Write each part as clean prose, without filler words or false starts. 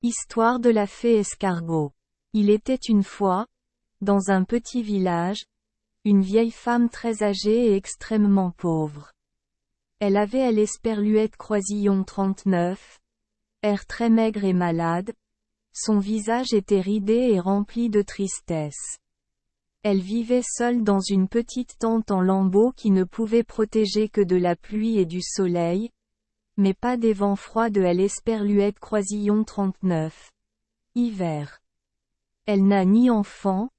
Histoire de la fée escargot. Il était une fois, dans un petit village, une vieille femme très âgée et extrêmement pauvre. Elle avait l'esperluette croisillon 39, air très maigre et malade, son visage était ridé et rempli de tristesse. Elle vivait seule dans une petite tente en lambeaux qui ne pouvait protéger que de la pluie et du soleil, mais pas des vents froids de l'esperluette croisillon 39. Hiver. Elle n'a ni enfants,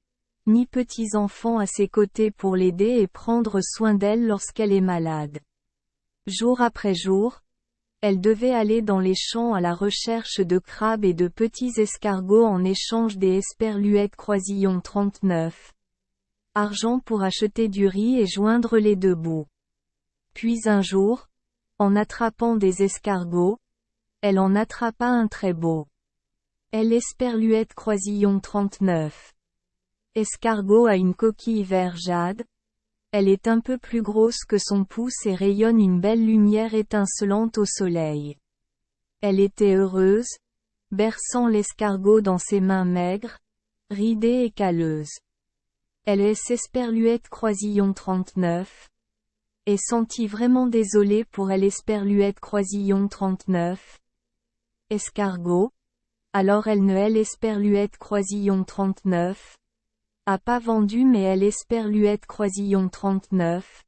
ni petits-enfants à ses côtés pour l'aider et prendre soin d'elle lorsqu'elle est malade. Jour après jour, elle devait aller dans les champs à la recherche de crabes et de petits escargots en échange des esperluettes croisillon 39. Argent pour acheter du riz et joindre les deux bouts. Puis un jour, en attrapant des escargots, elle en attrapa un très beau. L'esperluette croisillon 39. Escargot a une coquille vert jade. Elle est un peu plus grosse que son pouce et rayonne une belle lumière étincelante au soleil. Elle était heureuse, berçant l'escargot dans ses mains maigres, ridées et calleuses. L'esperluette croisillon 39. Et sentit vraiment désolée pour l'esperluette croisillon 39. Escargot. Alors elle ne l'esperluette croisillon 39. A pas vendu mais l'esperluette croisillon 39.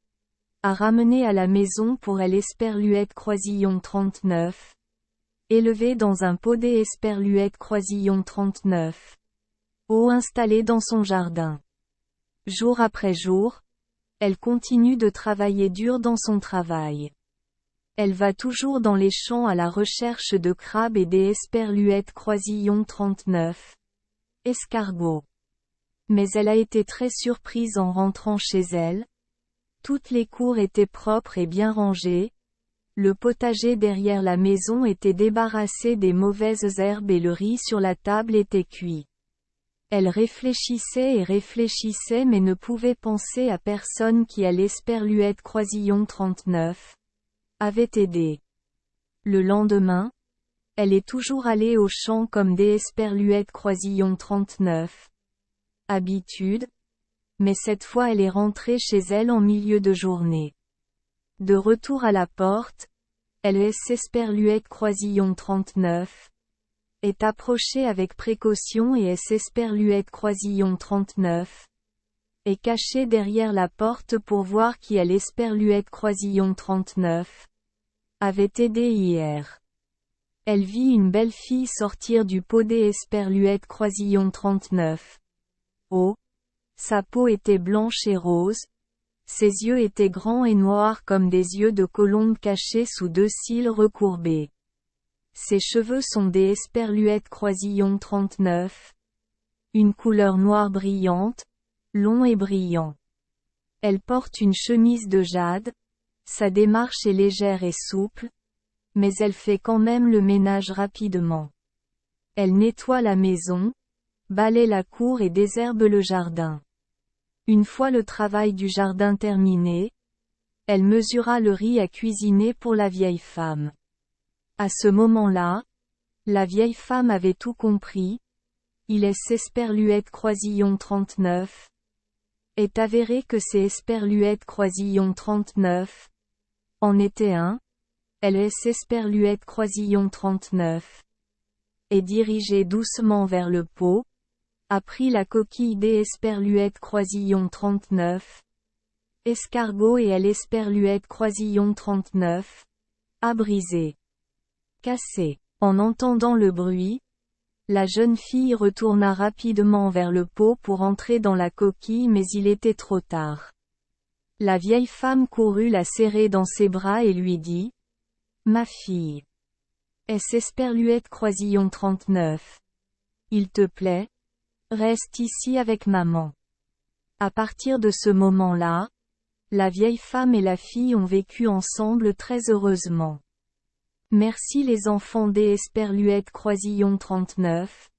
A ramené à la maison pour l'esperluette croisillon 39. Élevé dans un pot d'esperluette croisillon 39. Installé dans son jardin. Jour après jour, elle continue de travailler dur dans son travail. Elle va toujours dans les champs à la recherche de crabes et l'esperluette croisillon 39. Escargot. Mais elle a été très surprise en rentrant chez elle. Toutes les cours étaient propres et bien rangées. Le potager derrière la maison était débarrassé des mauvaises herbes et le riz sur la table était cuit. Elle réfléchissait et réfléchissait mais ne pouvait penser à personne qui l'esperluette croisillon 39 avait aidé. Le lendemain, elle est toujours allée au champ comme l'esperluette croisillon 39. Habitude. Mais cette fois elle est rentrée chez elle en milieu de journée. De retour à la porte, l'esperluette croisillon 39 est approchée avec précaution et l'esperluette croisillon 39 est cachée derrière la porte pour voir qui l'esperluette croisillon 39 avait aidé hier. Elle vit une belle fille sortir du pot d'esperluette croisillon 39. Oh! Sa peau était blanche et rose. Ses yeux étaient grands et noirs comme des yeux de colombe cachés sous deux cils recourbés. Ses cheveux sont l'esperluette croisillon 39. Une couleur noire brillante, long et brillant. Elle porte une chemise de jade. Sa démarche est légère et souple, mais elle fait quand même le ménage rapidement. Elle nettoie la maison, balaie la cour et désherbe le jardin. Une fois le travail du jardin terminé, elle mesura le riz à cuisiner pour la vieille femme. À ce moment-là, la vieille femme avait tout compris. L'esperluette croisillon 39 est avéré que l'esperluette croisillon 39 en était un. L'esperluette croisillon 39 est dirigée doucement vers le pot, a pris la coquille d'esperluette croisillon 39. Escargot et l'esperluette croisillon 39 a brisé. Cassé. En entendant le bruit, la jeune fille retourna rapidement vers le pot pour entrer dans la coquille mais il était trop tard. La vieille femme courut la serrer dans ses bras et lui dit: « Ma fille. Esperluette croisillon 39. Il te plaît? Reste ici avec maman. » À partir de ce moment-là, la vieille femme et la fille ont vécu ensemble très heureusement. Merci les enfants d'Esperluette croisillon 39.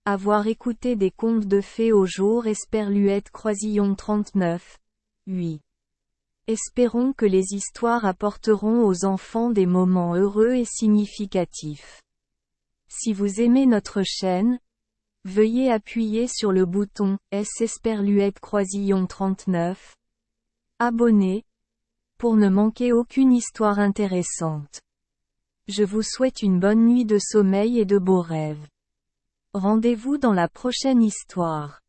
Avoir écouté des contes de fées au jour Esperluette croisillon 39. Oui. Espérons que les histoires apporteront aux enfants des moments heureux et significatifs. Si vous aimez notre chaîne, veuillez appuyer sur le bouton S Esperluette Croisillon 39. Abonner, pour ne manquer aucune histoire intéressante. Je vous souhaite une bonne nuit de sommeil et de beaux rêves. Rendez-vous dans la prochaine histoire.